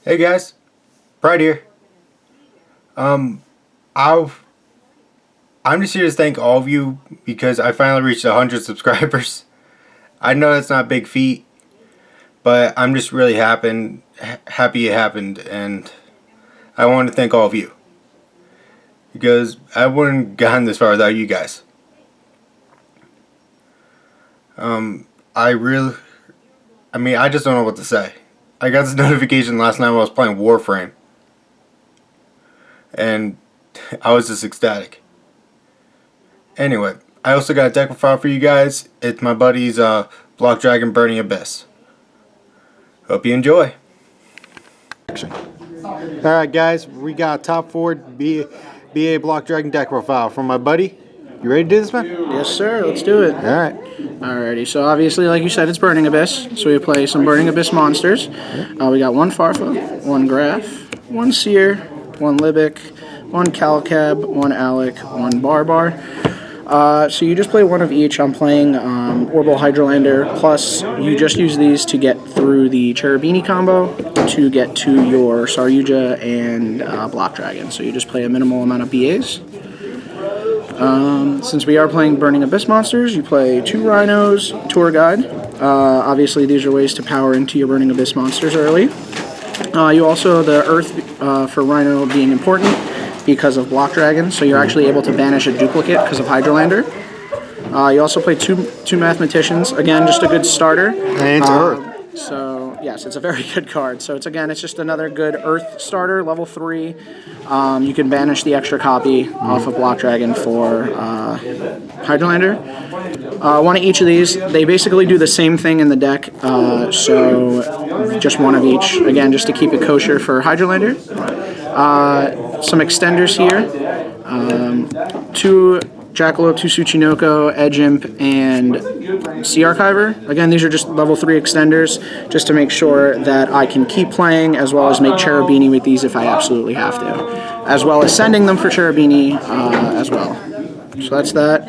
Hey guys, Pride here. I've I'm just here to thank all of you because I finally reached 100 subscribers. I know that's not a big feat, but I'm just really happy it happened, and I want to thank all of you because I wouldn't have gotten this far without you guys. I really, I just don't know what to say. I got this notification last night while I was playing Warframe, and I was just ecstatic. Anyway, I also got a deck profile for you guys. It's my buddy's Block Dragon Burning Abyss. Hope you enjoy. Alright guys, we got top 4 BA Block Dragon deck profile from my buddy. You ready to do this, man? Yes, sir. Let's do it. Alright. Alrighty. So obviously, like you said, it's Burning Abyss. So we play some Burning Abyss monsters. We got one Farfa, one Graf, one Seer, one Libic, one Calcab, one Alec, one Barbar. So you just play one of each. I'm playing Orbital Hydrolander, plus you just use these to get through the Cherubini combo to get to your Saryuja and Block Dragon. So you just play a minimal amount of BAs. Since we are playing Burning Abyss monsters, you play 2 Rhinos, Tour Guide. Obviously, these are ways to power into your Burning Abyss monsters early. You also, the Earth for Rhino being important because of Block Dragon, so you're actually able to banish a duplicate because of Hydrolander. You also play two Mathematicians, again, just a good starter. And it's Earth. So, yes, it's a very good card. So, it's just another good Earth starter, level 3. You can banish the extra copy off of Block Dragon for Hydrolander. One of each of these, they basically do the same thing in the deck, so just one of each, again, just to keep it kosher for Hydrolander. Some extenders here, 2 Jackalope, 2 Tsuchinoko, Edge Imp, and Sea Archiver. Again, these are just level 3 extenders, just to make sure that I can keep playing, as well as make Cherubini with these if I absolutely have to, as well as sending them for Cherubini as well. So that's that.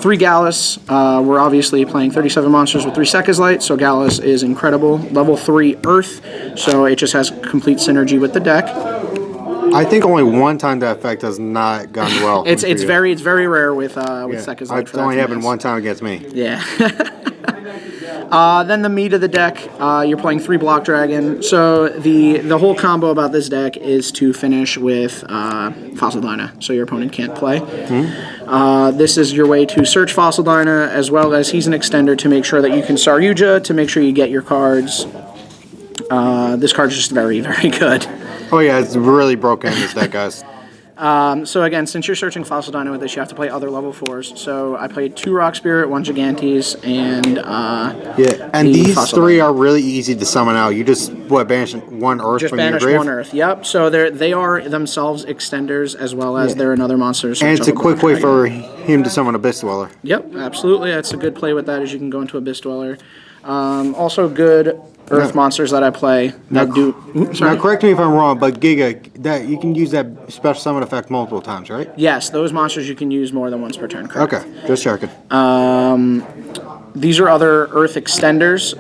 3 Gallus. We're obviously playing 37 monsters with 3 Sekka's Light, so Gallus is incredible. Level 3 Earth, so it just has complete synergy with the deck. I think only one time that effect has not gone well. It's very rare with Sekka's Light. It's only happened one time against me. Yeah. Then the meat of the deck, you're playing 3 Block Dragon. So the whole combo about this deck is to finish with Fossil Dyna, so your opponent can't play. This is your way to search Fossil Dyna, as well as he's an extender to make sure that you can Saryuja to make sure you get your cards. This card's just very, very good. Oh yeah, it's really broken in this deck, guys. So again, since you're searching Fossil Dyna with this, you have to play other level 4s. So I played 2 Rock Spirit, 1 Gigantes, and these 3 are really easy to summon out. You just banish 1 Earth just from your grave. Just banish 1 Earth. Yep. So they are themselves extenders, as well as they're another monster. And it's a quick way for him to summon Abyss Dweller. Yep, absolutely. That's a good play with that, as you can go into Abyss Dweller. Also good Earth monsters that I play that do. Now, correct me if I'm wrong, but Giga, that you can use that special summon effect multiple times, right? Yes, those monsters you can use more than once per turn. Correct. Okay, just checking. These are other Earth extenders.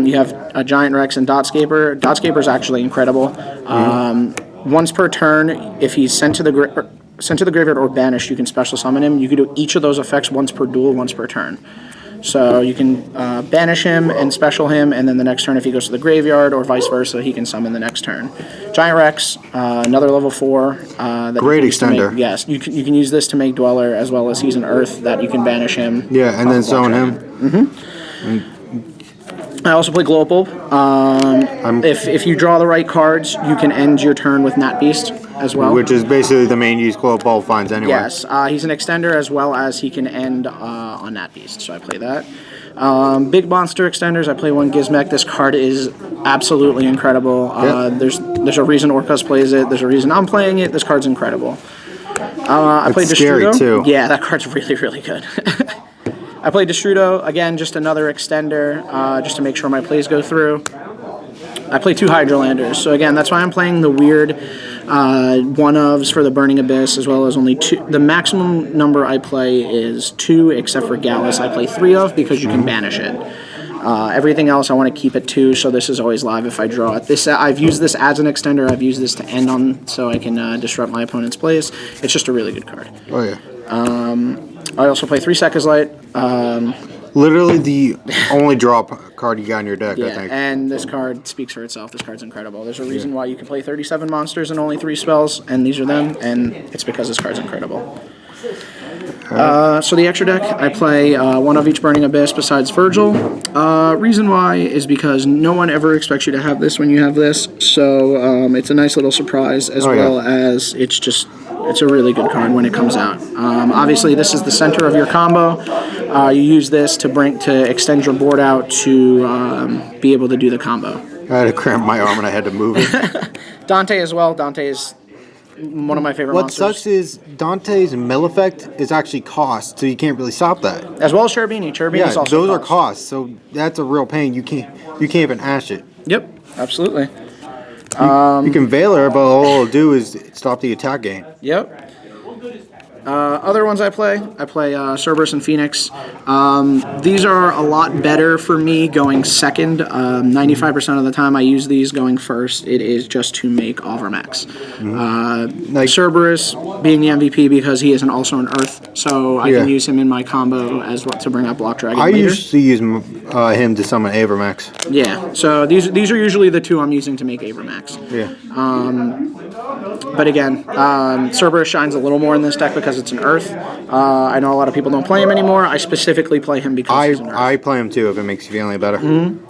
You have a Giant Rex and Dotscaper. Dotscaper is actually incredible. Once per turn, if he's sent to the graveyard or banished, you can special summon him. You can do each of those effects once per duel, once per turn. So you can banish him and special him, and then the next turn, if he goes to the graveyard or vice versa, he can summon the next turn. Giant Rex, another level 4. Great extender. Yes, you can use this to make Dweller, as well as he's an Earth that you can banish him. Yeah, and then summon him. I also play Global. If you draw the right cards, you can end your turn with Nat Beast as well. Which is basically the main use Global finds anyway. Yes, he's an extender, as well as he can end on Nat Beast, so I play that. Big monster extenders, I play 1 Gizmek. This card is absolutely incredible. There's a reason Orcus plays it. There's a reason I'm playing it. This card's incredible. I played scary too. Yeah, that card's really, really good. I played Destrudo, again, just another extender, just to make sure my plays go through. I play 2 Hydrolanders, so again, that's why I'm playing the weird one-ofs for the Burning Abyss, as well as only 2. The maximum number I play is 2, except for Gallus I play 3 of, because you can banish it. Everything else I want to keep at 2, so this is always live if I draw it. I've used this as an extender. I've used this to end on so I can disrupt my opponent's plays. It's just a really good card. Oh yeah. I also play 3 Seconds Light. Literally the only draw card you got in your deck, I Yeah, think. and this card speaks for itself. This card's incredible. There's a reason why you can play 37 monsters and only 3 spells, and these are them, and it's because this card's incredible. So the extra deck, I play 1 of each Burning Abyss besides Virgil. Reason why is because no one ever expects you to have this when you have this, so it's a nice little surprise, as well as it's a really good card when it comes out. Obviously, this is the center of your combo. You use this to extend your board out to be able to do the combo. I had to cramp my arm and I had to move it. Dante as well. Dante is one of my favorite What monsters. sucks is Dante's mill effect is actually cost, so you can't really stop that. As well as Cherubini. Cherubini is also those are cost. costs, so that's a real pain. You can't even ash it. Yep, absolutely. You can veil her, but all it'll do is stop the attack gain. Yep. Other ones I play Cerberus and Phoenix. These are a lot better for me going second. 95% of the time I use these going first. It is just to make Overmax. Cerberus being the MVP because he is also an Earth, so I can use him in my combo as well to bring up Block Dragon later. usually use him to summon Avermax. Yeah, so these are usually the 2 I'm using to make Avermax. Yeah. But again, Cerberus shines a little more in this deck because it's an Earth. I know a lot of people don't play him anymore. I specifically play him because he's an Earth. I play him too if it makes you feel any better. Link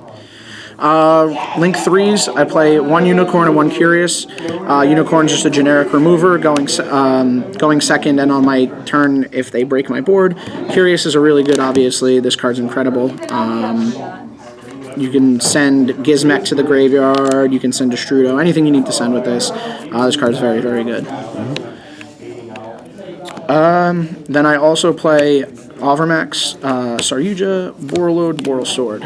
3s, I play 1 Unicorn and 1 Curious. Unicorn's just a generic remover going second, and on my turn if they break my board. Curious is a really good, obviously. This card's incredible. You can send Gizmek to the graveyard, you can send Destrudo, anything you need to send with this. This card's very, very good. Then I also play Overmax, Saryuja, Borreload, Borrelsword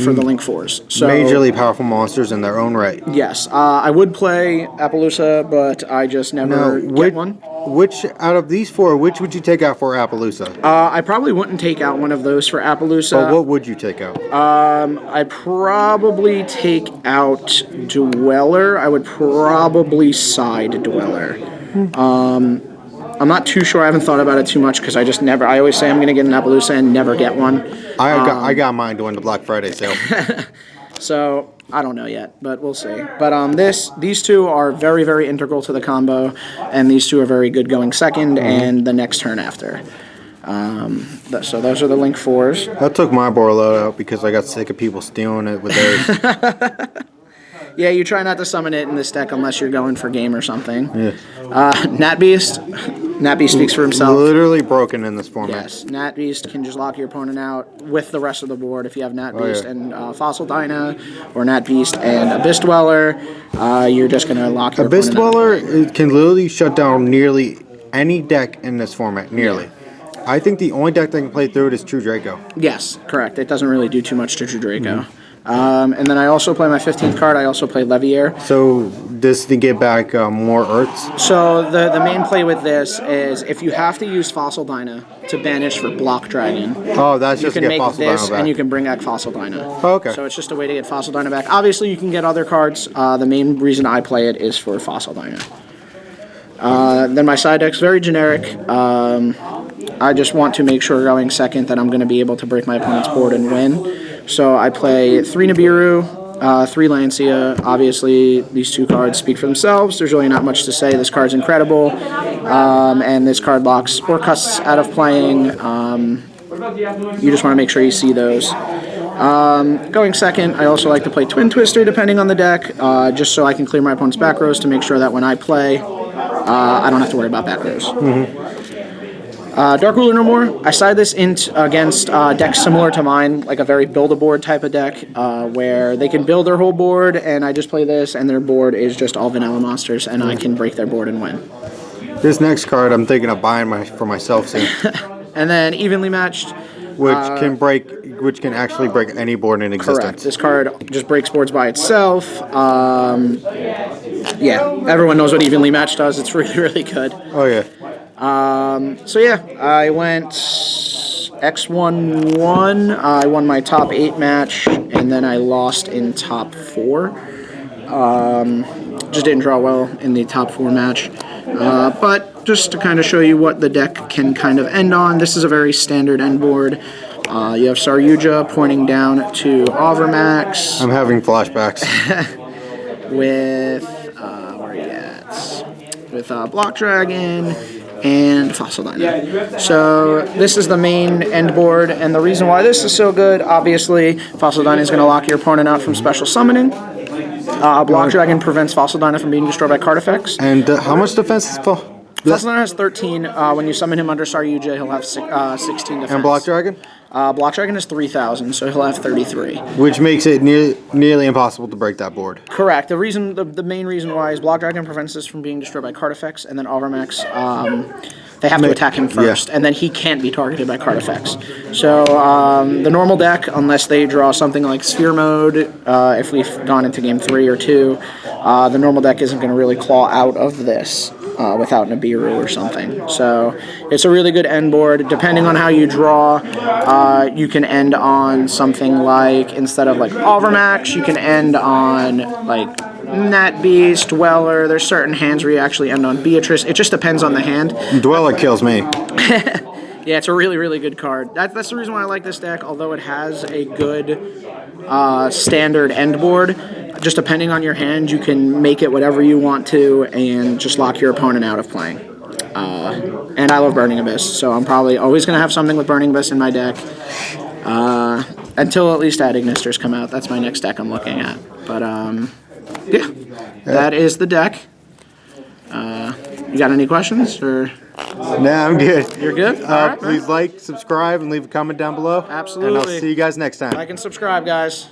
for the Link 4s. So, Majorly powerful monsters in their own right. yes, I would play Appaloosa, but I just never get one. Which out of these 4, which would you take out for Appaloosa? I probably wouldn't take out one of those for Appaloosa. But what would you take out? I'd probably take out Dweller. I would probably side Dweller. I'm not too sure. I haven't thought about it too much because I always say I'm going to get an Appaloosa and never get one. I got mine during the Black Friday sale. So I don't know yet, but we'll see. But these 2 are very, very integral to the combo, and these 2 are very good going second and the next turn after. So those are the Link 4s. I took my Borreload out because I got sick of people stealing it with theirs. Yeah, you try not to summon it in this deck unless you're going for game or something. Yeah. Nat Beast speaks for himself. Literally broken in this format. Yes, Nat Beast can just lock your opponent out with the rest of the board. If you have Nat Beast and Fossil Dyna, or Nat Beast and Abyss Dweller, you're just going to lock your Abyss opponent Dweller out. it can literally shut down nearly any deck in this format. Nearly. I think the only deck that can play through it is True Draco. Yes, correct. It doesn't really do too much to True Draco. And then I also play my 15th card. I also play Leviair. So this to get back more Earths. So the main play with this is if you have to use Fossil Dyna to banish for Block Dragon, Oh, that's you just to can get make Fossil this Dino back. and you can bring back Fossil Dyna. Oh, okay. So it's just a way to get Fossil Dyna back. Obviously, you can get other cards. The main reason I play it is for Fossil Dyna. Then my side deck's very generic. I just want to make sure going second that I'm going to be able to break my opponent's board and win. So I play 3 Nibiru, 3 Lancia. Obviously, these 2 cards speak for themselves. There's really not much to say. This card's incredible. And this card locks Orcusts out of playing. You just want to make sure you see those. Going second, I also like to play Twin Twister depending on the deck, just so I can clear my opponent's back rows to make sure that when I play, I don't have to worry about back rows. Dark Ruler No More, I side this against decks similar to mine, like a very build-a-board type of deck, where they can build their whole board, and I just play this, and their board is just all vanilla monsters, and I can break their board and win. This next card I'm thinking of buying for myself soon. And then Evenly Matched. Which can actually break any board in existence. Correct. This card just breaks boards by itself. Yeah, everyone knows what Evenly Matched does. It's really, really good. Oh yeah. So yeah, I went X11, I won my top 8 match, and then I lost in top 4. Just didn't draw well in the top 4 match. But just to kind of show you what the deck can kind of end on, this is a very standard end board. You have Saryuja pointing down to Overmax. I'm having flashbacks. With, where are you at? With Block Dragon and Fossil Dino. So this is the main end board, and the reason why this is so good, obviously, Fossil Dino is going to lock your opponent out from special summoning. Block Dragon prevents Fossil Dino from being destroyed by card effects. And how much defense is for? Fossil Dino has 13. When you summon him under Saryuja, he'll have 16 defense. And Block Dragon? Block Dragon is 3,000, so he'll have 33. Which makes it nearly impossible to break that board. Correct. The main reason why is Block Dragon prevents this from being destroyed by card effects, and then Overmax, they have to attack him first, and then he can't be targeted by card effects. So the normal deck, unless they draw something like Sphere Mode, if we've gone into game 3 or 2, the normal deck isn't going to really claw out of this. Without Nibiru or something. So it's a really good end board. Depending on how you draw, you can end on something like, instead of like Overmax, you can end on like Nat Beast, Dweller. There's certain hands where you actually end on Beatrice. It just depends on the hand. Dweller kills me. Yeah, it's a really, really good card. That's the reason why I like this deck, although it has a good standard end board. Just depending on your hand, you can make it whatever you want to and just lock your opponent out of playing. And I love Burning Abyss, so I'm probably always going to have something with Burning Abyss in my deck. Until at least Adignisters come out. That's my next deck I'm looking at. But, yeah, that is the deck. You got any questions? Or? Nah, I'm good. You're good? All right, please like, subscribe, and leave a comment down below. Absolutely. And I'll see you guys next time. Like and subscribe, guys.